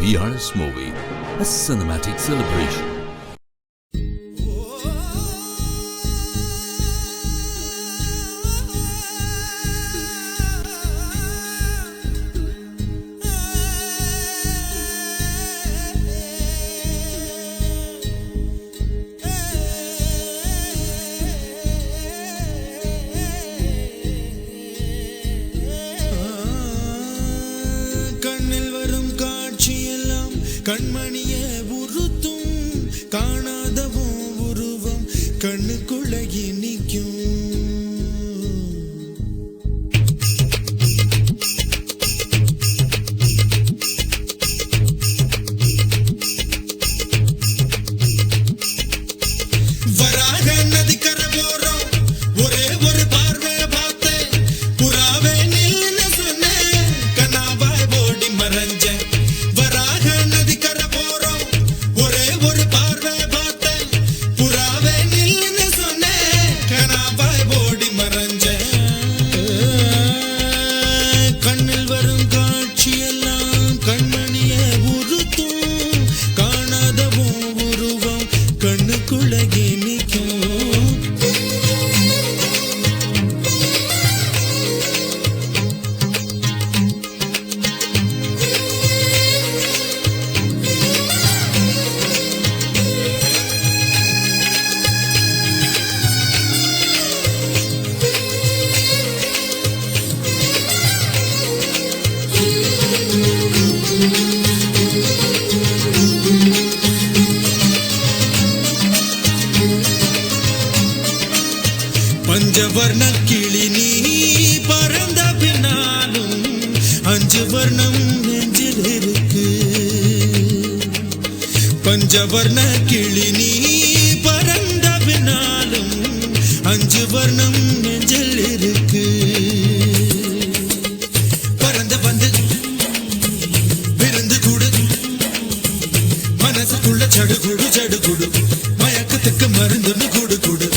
PRS Movie, a cinematic celebration. கண்மணியே உருத்தும் காணாதவும் உருவம் கண்ணுக்குள்ளகி நிற்கும். வராக நதிக்கரை போறோம் ஒரே ஒரு பார்வை பார்த்தேன் புறாவே நில்லுன்னு சொன்னேன் கனாவாய் ஓடி மறைஞ்சேன். பஞ்சவர்ண கிளி நீ பறந்த பின்னாலும் அஞ்சு வர்ணம் நெஞ்சில் இருக்கு. பஞ்சவர்ண கிளி நீ பறந்த பின்னாலும் அஞ்சு வர்ணம் நெஞ்சில் இருக்கு. பறந்து வந்து விருந்து கூடு மனசுக்குள்ள சடுகுடு சடுகுடு மயக்கத்துக்கு மருந்துன்னு கூடு கூடு.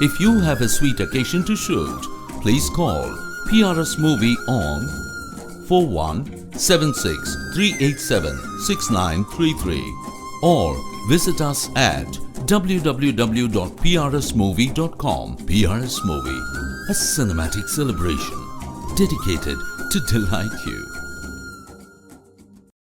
If you have a sweet occasion to shoot, please call PRS Movie on 4176-387-6933 or visit us at www.prsmovie.com. PRS Movie, a cinematic celebration dedicated to delight you.